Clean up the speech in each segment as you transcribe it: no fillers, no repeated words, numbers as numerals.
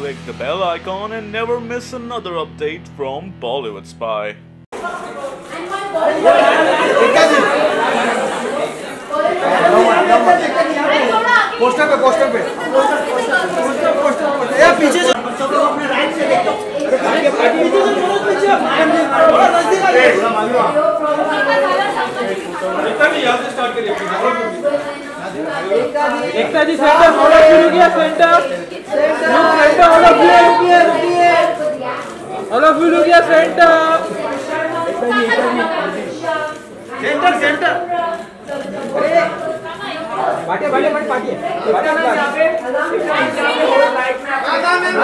click the bell icon and never miss another update from Bollywood Spy. Ekta ji centre follow शुरू किया centre all of you look या centre centre बाटे बाटे बाटे पाटिए बाटे यहां पे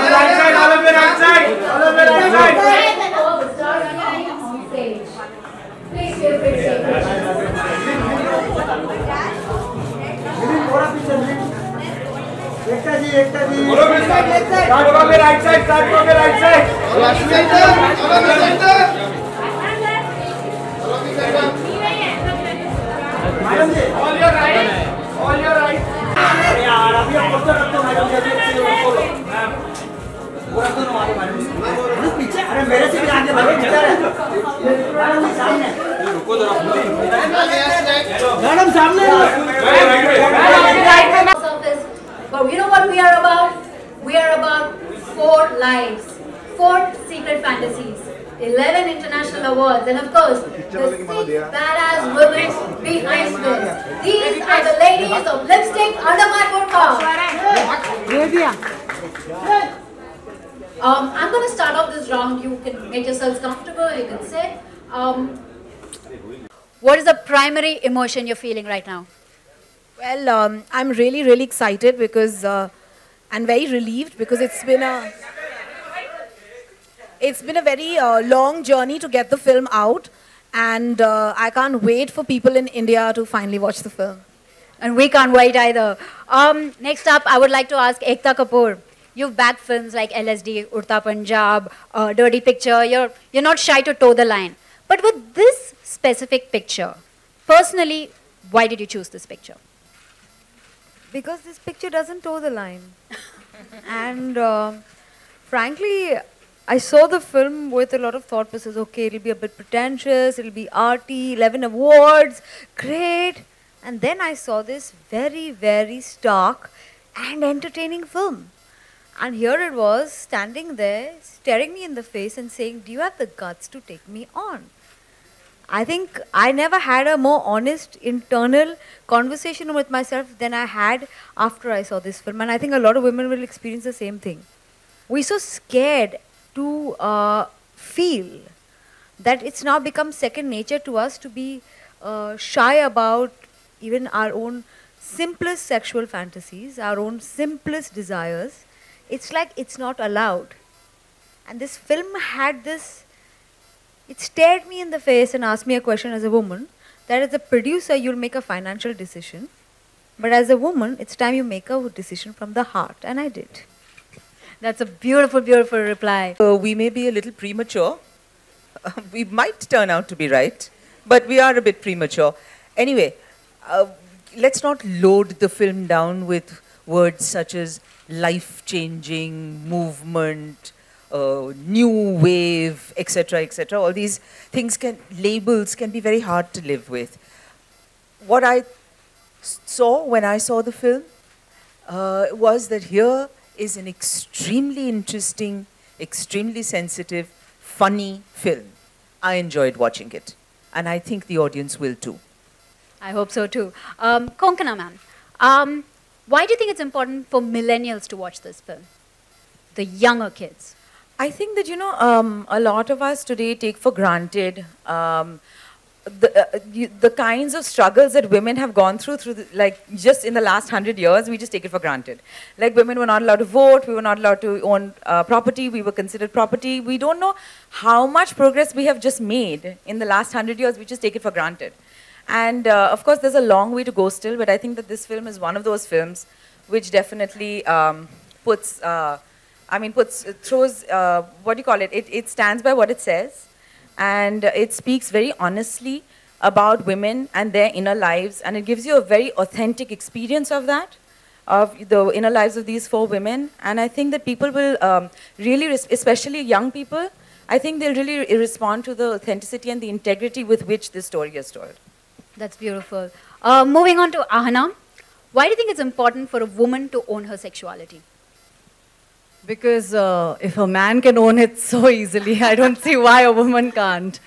right side all of right side all of right side please feel free to Ekta ji बोलो स्टार्ट करो राइट साइड स्टार्ट करो right side madam ji all your right अरे यार अभी हम पोस्टर रखते हो मैडम जी बोलो वो रख दो ना आगे मैडम पीछे अरे मेरे से भी आगे बढ़ो मैडम जी सामने रुको जरा मैडम सामने But you know what we are about? We are about 4 lives, 4 secret fantasies, 11 international awards, and of course, the 6 badass women behind this. These are the ladies of Lipstick Under My Burqa. I'm going to start off this round. You can make yourselves comfortable, you can sit. What is the primary emotion you're feeling right now? Well, I'm really excited because and very relieved because it's been a very long journey to get the film out, and I can't wait for people in India to finally watch the film. And we can't wait either. Next up, I would like to ask Ekta Kapoor. You've backed films like LSD, Urta Punjab, Dirty Picture. You're not shy to toe the line. But with this specific picture, personally, why did you choose this picture? Because this picture doesn't toe the line. And frankly, I saw the film with a lot of thought process. Okay, it'll be a bit pretentious, it'll be arty, 11 awards, great. And then I saw this very stark and entertaining film. And here it was, standing there, staring me in the face and saying, do you have the guts to take me on? I think I never had a more honest internal conversation with myself than I had after I saw this film. And I think a lot of women will experience the same thing. We're so scared to feel that it's now become second nature to us to be shy about even our own simplest sexual fantasies, our own simplest desires. It's like it's not allowed. And this film had this. It stared me in the face and asked me a question as a woman, that as a producer, you'll make a financial decision. But as a woman, it's time you make a decision from the heart. And I did. That's a beautiful reply. We may be a little premature. We might turn out to be right, but we are a bit premature. Anyway, let's not load the film down with words such as life-changing, movement, new wave, etc., etc. All these things labels can be very hard to live with. What I saw when I saw the film was that here is an extremely interesting, extremely sensitive, funny film. I enjoyed watching it, and I think the audience will too. I hope so too. Konkana ma'am, why do you think it's important for millennials to watch this film? The younger kids. I think that, a lot of us today take for granted the kinds of struggles that women have gone through just in the last 100 years, we just take it for granted. Like, women were not allowed to vote, we were not allowed to own property, we were considered property. We don't know how much progress we have just made in the last 100 years, we just take it for granted. And of course, there's a long way to go still, but I think that this film is one of those films which definitely it stands by what it says, and it speaks very honestly about women and their inner lives, and it gives you a very authentic experience of that. of the inner lives of these 4 women. And I think that people will really, especially young people, I think they'll really respond to the authenticity and the integrity with which this story is told. That's beautiful. Moving on to Ahana. Why do you think it's important for a woman to own her sexuality? Because if a man can own it so easily, I don't see why a woman can't.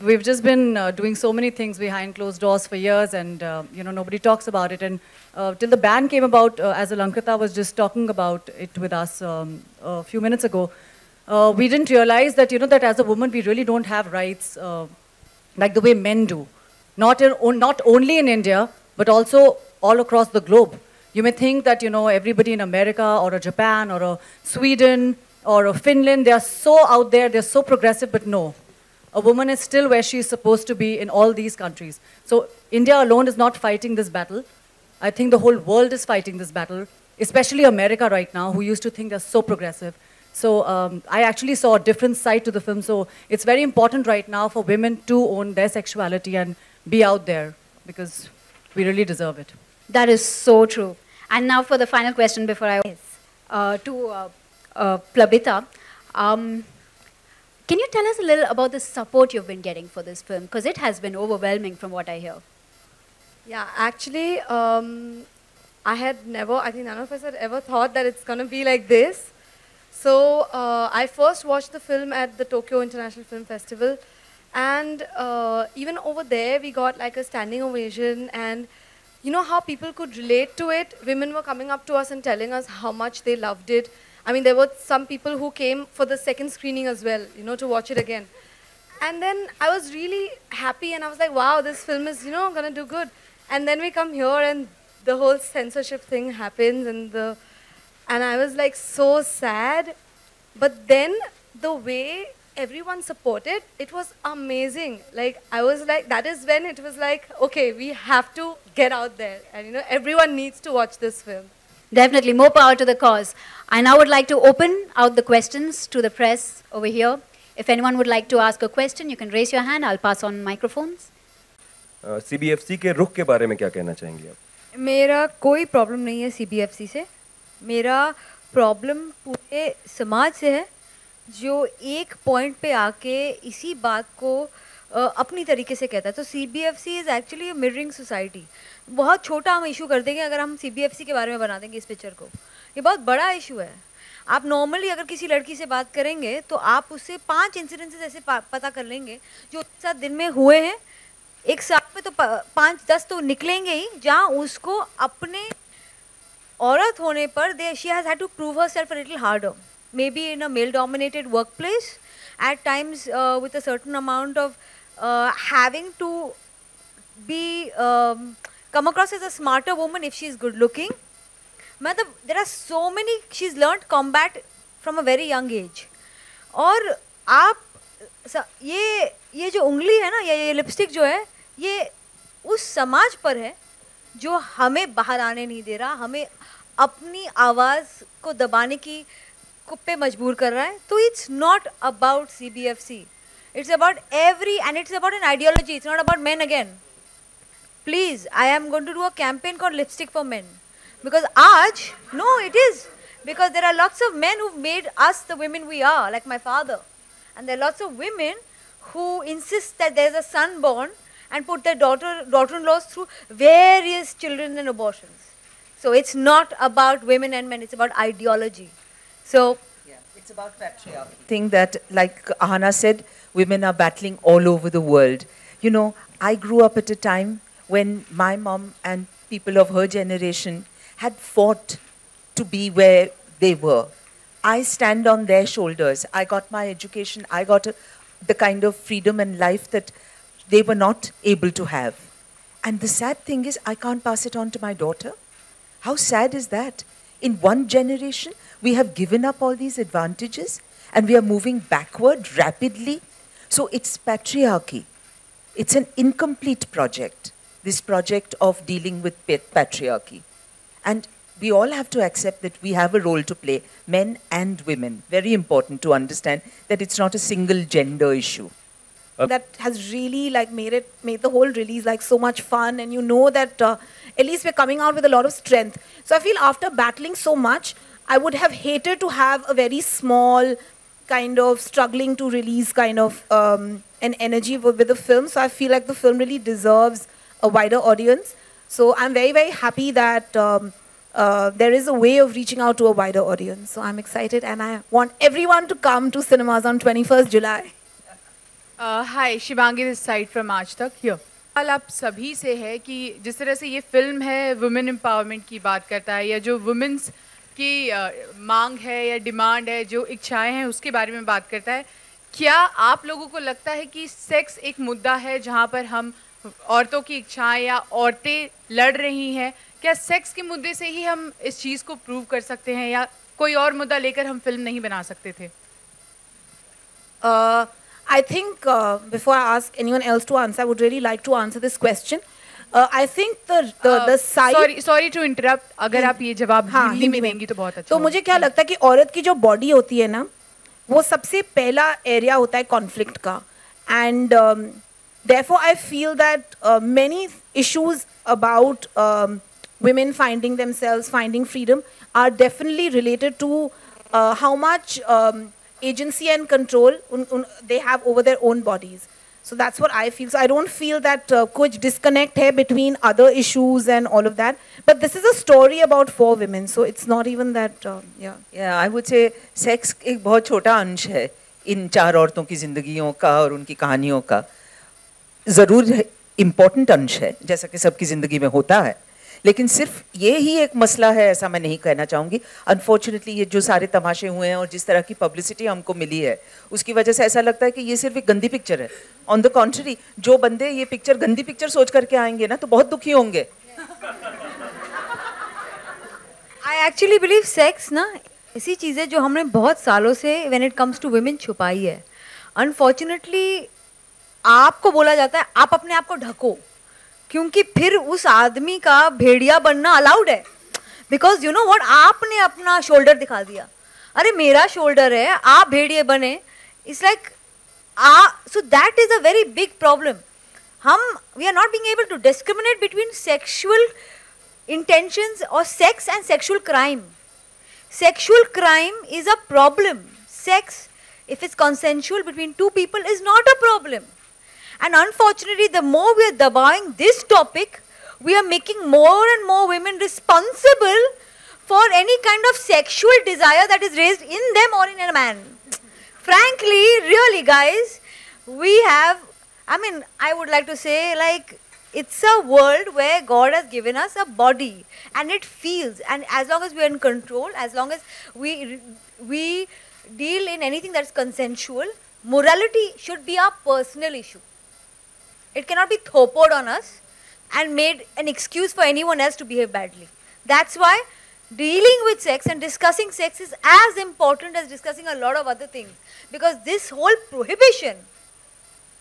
We've just been doing so many things behind closed doors for years, and nobody talks about it. And till the ban came about, as Alankita was just talking about it with us a few minutes ago, we didn't realize that that as a woman we really don't have rights like the way men do. Not only in India, but also all across the globe. You may think that everybody in America or a Japan or a Sweden or a Finland, they are so out there, they're so progressive, but no. A woman is still where she is supposed to be in all these countries. So India alone is not fighting this battle. I think the whole world is fighting this battle, especially America right now, who used to think they're so progressive. So I actually saw a different side to the film. So it's very important right now for women to own their sexuality and be out there, because we really deserve it. That is so true. And now for the final question before I to Plabita. Can you tell us a little about the support you've been getting for this film? Because it has been overwhelming from what I hear. Yeah, actually, I think none of us had ever thought that it's going to be like this. So I first watched the film at the Tokyo International Film Festival. And even over there, we got like a standing ovation. And you know how people could relate to it? Women were coming up to us and telling us how much they loved it. I mean, there were some people who came for the second screening as well, to watch it again. And then I was really happy and I was like, wow, this film is, going to do good. And then we come here and the whole censorship thing happens and I was like so sad. But then the way everyone supported, it was amazing. Like, I was like, that is when it was like, okay, we have to get out there. And, everyone needs to watch this film. Definitely, more power to the cause. I now would like to open out the questions to the press over here. If anyone would like to ask a question, you can raise your hand. I'll pass on microphones. CBFC के रुख के बारे में क्या कहना चाहेंगे आप? मेरा कोई प्रॉब्लम नहीं है CBFC से. मेरा प्रॉब्लम पूरे समाज से है, जो एक पॉइंट पे आके इसी बात को अपनी तरीके से कहता है. तो CBFC is actually mirroring society. बहुत छोटा हम इशू कर देंगे अगर हम CBFC के बारे में बना देंगे इस पिक्चर को. ये बहुत बड़ा इशू है. आप नॉर्मली अगर किसी लड़की से बात करेंगे तो आप उससे 5 इंसिडेंसेस ऐसे पता कर लेंगे जो उसके साथ दिन में हुए हैं. एक साल में तो 5-10 तो निकलेंगे ही, जहाँ उसको अपने औरत होने पर she has had to prove herself a little harder. Maybe in a male-dominated workplace, at times with a certain amount of having to be come across as a smarter woman if she is good-looking. There are so many, she's learned combat from a very young age. और आप ये जो उंगली है ना, ये lipstick जो है, ये उस समाज पर है जो हमें बाहर आने नहीं दे रहा, हमें अपनी आवाज़ को दबाने की पे मजबूर कर रहा है. तो it's not about CBFC. It's about and it's about an ideology. It's not about men again. Please, I am going to do a campaign called Lipstick for Men. Because it is. Because there are lots of men who've made us the women we are, like my father. And there are lots of women who insist that there's a son born and put their daughter-in-laws through various children and abortions. So it's not about women and men, it's about ideology. So yeah, it's about patriarchy. I think that, like Ahana said, women are battling all over the world. I grew up at a time when my mom and people of her generation had fought to be where they were. I stand on their shoulders. I got my education. I got the kind of freedom and life that they were not able to have. And the sad thing is, I can't pass it on to my daughter. How sad is that? In one generation, we have given up all these advantages and we are moving backward rapidly. So it's patriarchy. It's an incomplete project, this project of dealing with patriarchy. And we all have to accept that we have a role to play, men and women. Very important to understand that it's not a single gender issue. that has really like made the whole release like so much fun, and you know that at least we're coming out with a lot of strength. So I feel after battling so much, I would have hated to have a very small kind of struggling to release kind of an energy with the film. So I feel like the film really deserves a wider audience. So I'm very, very happy that there is a way of reaching out to a wider audience. So I'm excited, and I want everyone to come to cinemas on 21st July. Hi Shivangi this side from आज तक here. सवाल आप सभी से है कि जिस तरह से ये फिल्म है वुमेन एम्पावरमेंट की बात करता है, या जो वुमेन्स की मांग है या डिमांड है, जो इच्छाएं हैं उसके बारे में बात करता है, क्या आप लोगों को लगता है कि सेक्स एक मुद्दा है जहाँ पर हम औरतों की इच्छाएं या औरतें लड़ रही हैं? क्या सेक्स के मुद्दे से ही हम इस चीज़ को प्रूव कर सकते हैं, या कोई और मुद्दा लेकर हम फिल्म नहीं बना सकते थे? I think before I ask anyone else to answer, I would really like to answer this question. I think the side. Sorry to interrupt. अगर आप ये जवाब हिंदी में देंगी तो बहुत अच्छा। तो मुझे क्या लगता है कि औरत की जो बॉडी होती है ना, वो सबसे पहला एरिया होता है कॉन्फ्लिक्ट का, and therefore I feel that many issues about women finding themselves, finding freedom, are definitely related to how much agency and control they have over their own bodies. So that's what I feel. So I don't feel that kuch disconnect hai between other issues and all of that. But this is a story about 4 women, so it's not even that. Yeah. Yeah, I would say sex एक बहुत छोटा अंश है इन 4 औरतों की जिंदगियों का और उनकी कहानियों का। ज़रूर इम्पोर्टेंट अंश है, जैसा कि सबकी ज़िंदगी में होता है, लेकिन सिर्फ ये ही एक मसला है ऐसा मैं नहीं कहना चाहूँगी। अनफॉर्चुनेटली ये जो सारे तमाशे हुए हैं और जिस तरह की पब्लिसिटी हमको मिली है, उसकी वजह से ऐसा लगता है कि ये सिर्फ एक गंदी पिक्चर है। ऑन द कॉन्ट्ररी, जो बंदे ये पिक्चर गंदी पिक्चर सोच करके आएंगे ना, तो बहुत दुखी होंगे। I actually believe sex ना ऐसी चीज़ है जो हमने बहुत सालों से when it comes to women छुपाई है। Unfortunately आपको बोला जाता है आप अपने आप को ढको, क्योंकि फिर उस आदमी का भेड़िया बनना अलाउड है। बिकॉज यू नो व्हाट, आपने अपना शोल्डर दिखा दिया, अरे मेरा शोल्डर है, आप भेड़िए बने। It's like so that is a very big problem. We are not being able to discriminate between sexual intentions और sex and sexual crime. Sexual crime is a problem. Sex, if it's consensual between 2 people, is not a problem. And unfortunately, the more we are dabawing this topic, we are making more and more women responsible for any kind of sexual desire that is raised in them or in a man. Frankly, really guys, we have, I would like to say, like, it's a world where God has given us a body and it feels, and as long as we are in control, as long as we deal in anything that's consensual, morality should be our personal issue. It cannot be thopoed on us and made an excuse for anyone else to behave badly. That's why dealing with sex and discussing sex is as important as discussing a lot of other things. Because this whole prohibition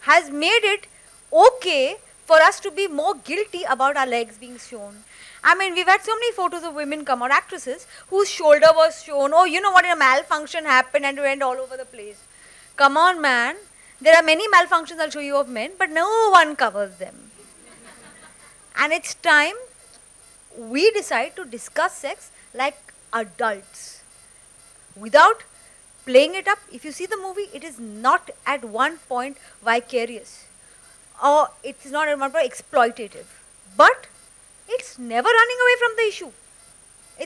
has made it okay for us to be more guilty about our legs being shown. We've had so many photos of women come out, actresses, whose shoulder was shown. Oh, you know what, a malfunction happened and went all over the place. Come on, man. There are many malfunctions I'll show you of men, but no one covers them. And it's time we decide to discuss sex like adults. Without playing it up. If you see the movie, it is not at one point vicarious. Or it's not at one point exploitative. But it's never running away from the issue.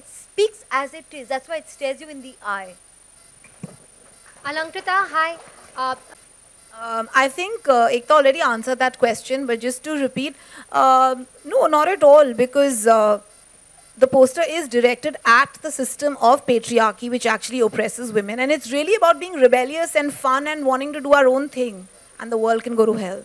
It speaks as it is. That's why it stares you in the eye. Alankrita, hi. I think Ekta already answered that question, but just to repeat, no, not at all, because the poster is directed at the system of patriarchy, which actually oppresses women, and it's really about being rebellious and fun and wanting to do our own thing, and the world can go to hell.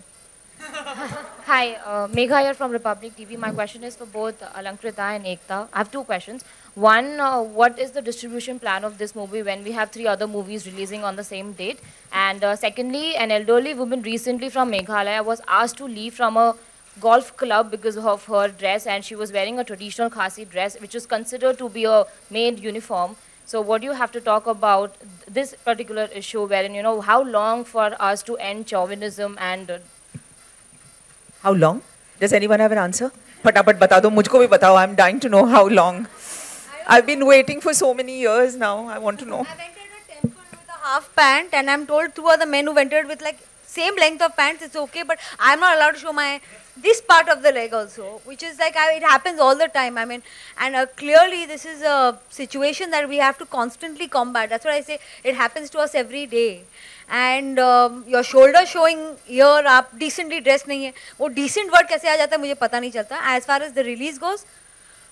Hi, Megha here from Republic TV. My question is for both Alankrita and Ekta. I have 2 questions. One, what is the distribution plan of this movie when we have 3 other movies releasing on the same date? And secondly, an elderly woman recently from Meghalaya was asked to leave from a golf club because of her dress, and she was wearing a traditional Khasi dress, which is considered to be a maid uniform. So what do you have to talk about this particular issue wherein, you know, how long for us to end chauvinism and... How long? Does anyone have an answer? Fatapat bata do, mujhko bhi batao. I'm dying to know how long. I've been waiting for so many years now. I want to know. I've entered a temple with a half pant, and I'm told two other men who've entered with like same length of pants, it's okay, but I'm not allowed to show my this part of the leg also, which is like it happens all the time. I mean, and clearly this is a situation that we have to constantly combat. That's what I say. It happens to us every day. And your shoulder showing here, आप decently dressed नहीं है. वो decent word कैसे आ जाता है मुझे पता नहीं चलता. As far as the release goes,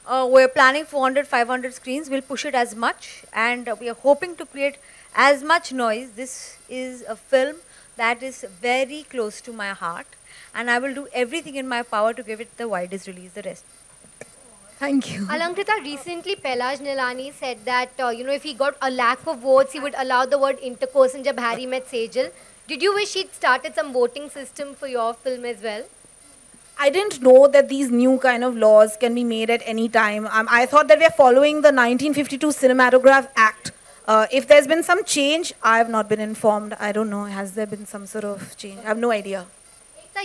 we're planning 400, 500 screens. We'll push it as much, and we are hoping to create as much noise. This is a film that is very close to my heart, and I will do everything in my power to give it the widest release. The rest. Thank you. Alankrita, recently Pelaj Nilani said that if he got a lack of votes, he would allow the word intercourse in jab Harry met Sejal. Did you wish he'd started some voting system for your film as well? I didn't know that these new kind of laws can be made at any time. I thought that we are following the 1952 Cinematograph Act. If there's been some change, I have not been informed. I don't know. Has there been some sort of change? I have no idea.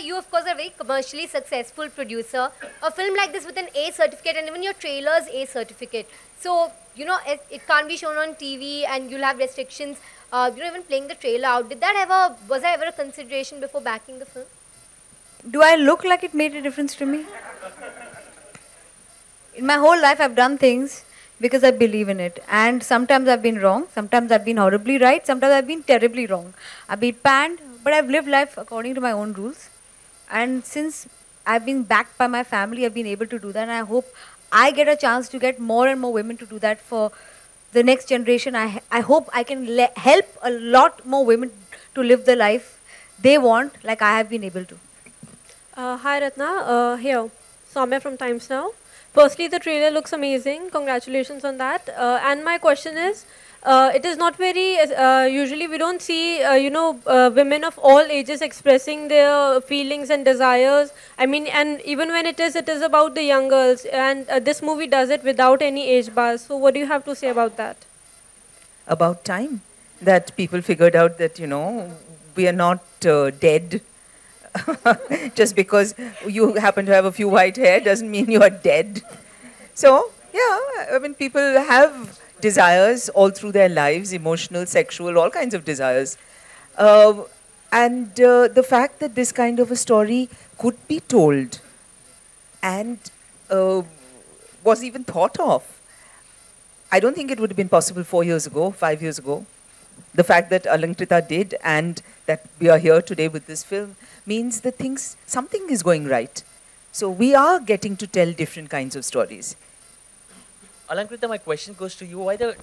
You, of course, are a very commercially successful producer. A film like this with an A certificate, and even your trailer's A certificate. So, it can't be shown on TV, and you'll have restrictions. Even playing the trailer out. Was that ever a consideration before backing the film? Do I look like it made a difference to me? In my whole life, I've done things because I believe in it. And sometimes I've been wrong. Sometimes I've been horribly right. Sometimes I've been terribly wrong. I've been panned, but I've lived life according to my own rules. And since I've been backed by my family, I've been able to do that. And I hope I get a chance to get more and more women to do that for the next generation. I hope I can help a lot more women to live the life they want, like I have been able to. Hi Ratna, here, Soumya from Times Now. Firstly, the trailer looks amazing. Congratulations on that. And my question is, it is not very, usually we don't see, women of all ages expressing their feelings and desires. I mean, and even when it is about the young girls. And this movie does it without any age bars. So what do you have to say about that? About time that people figured out that, we are not dead. Just because you happen to have a few white hair doesn't mean you are dead. So, yeah, I mean, people have desires all through their lives, emotional, sexual, all kinds of desires. And the fact that this kind of a story could be told and was even thought of, I don't think it would have been possible 4 years ago, 5 years ago. The fact that Alankrita did and that we are here today with this film means that something is going right. So we are getting to tell different kinds of stories. Alankrita, my question goes to you. Why the...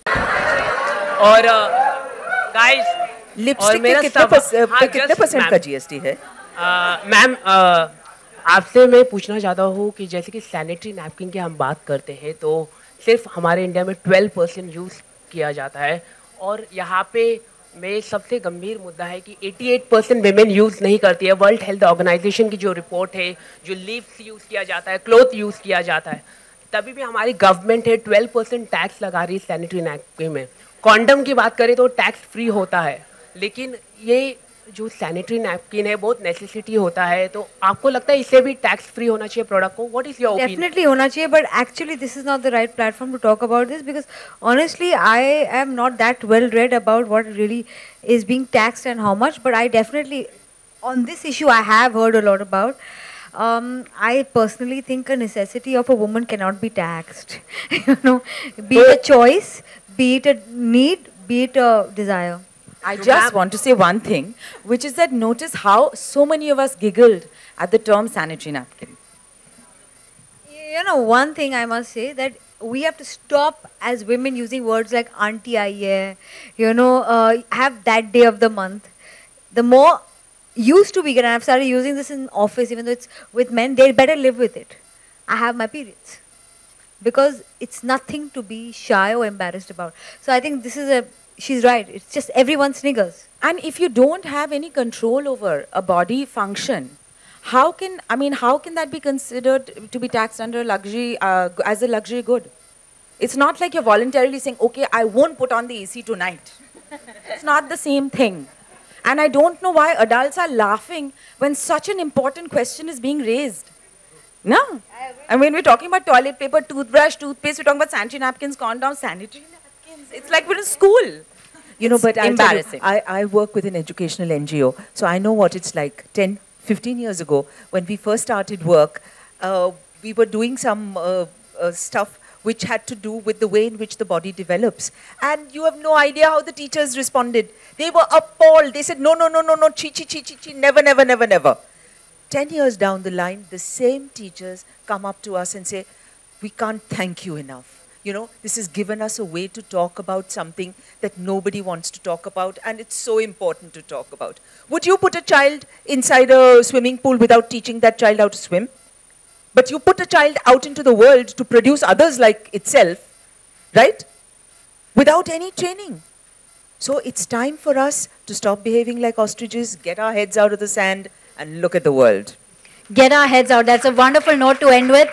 और guys... lipstick के कितने % का GST है? Ma'am, आपसे मैं पूछना चाहता हूँ कि जैसे कि सैनिटरी नैपकिन की हम बात करते हैं तो सिर्फ हमारे इंडिया में 12% यूज़ किया जाता है और यहाँ पे में सबसे गंभीर मुद्दा है कि 88% विमेन यूज़ नहीं करती है। वर्ल्ड हेल्थ ऑर्गेनाइजेशन की जो रिपोर्ट है, जो लीव्स यूज़ किया जाता है, क्लोथ यूज़ किया जाता है, तभी भी हमारी गवर्नमेंट है 12% टैक्स लगा रही है सैनिटरी नैपकिन में। कॉन्डम की बात करें तो टैक्स फ्री होता है, लेकिन ये जो सैनिटरी नैपकिन है बहुत नेसेसिटी होता है, तो आपको लगता है इससे भी टैक्स फ्री होना चाहिए प्रोडक्ट को? What is your opinion? Definitely होना चाहिए, but actually this is not the right platform to talk about this because honestly I am not that well read about what really is being taxed and how much, but I definitely on this issue I have heard a lot about. I personally think a necessity of a woman cannot be taxed. Be it a choice, be it a need, be it a desire. I just want to say one thing, which is that notice how so many of us giggled at the term sanitary napkin. One thing I must say that we have to stop as women using words like auntie aayi hai, have that day of the month. The more used to be, and I've started using this in office, even though it's with men, they better live with it. I have my periods. Because it's nothing to be shy or embarrassed about. So I think she's right, it's just everyone sniggers. And if you don't have any control over a body function, how can that be considered to be taxed under luxury, as a luxury good? It's not like you're voluntarily saying, okay, I won't put on the AC tonight. It's not the same thing. And I don't know why adults are laughing when such an important question is being raised. No. I mean, we're talking about toilet paper, toothbrush, toothpaste, we're talking about sanitary napkins, condoms, sanitary napkins. It's like we're in school. You know, but It's embarrassing. I work with an educational NGO, so I know what it's like. 10, 15 years ago, when we first started work, we were doing some stuff which had to do with the way in which the body develops. And you have no idea how the teachers responded. They were appalled. They said, no, no, no, no, no, chi, chi, chi, chi, chi, never, never, never, never. 10 years down the line, the same teachers come up to us and say, we can't thank you enough. You know, this has given us a way to talk about something that nobody wants to talk about, and it's so important to talk about. Would you put a child inside a swimming pool without teaching that child how to swim? But you put a child out into the world to produce others like itself, right? Without any training. So it's time for us to stop behaving like ostriches, get our heads out of the sand, and look at the world. Get our heads out. That's a wonderful note to end with.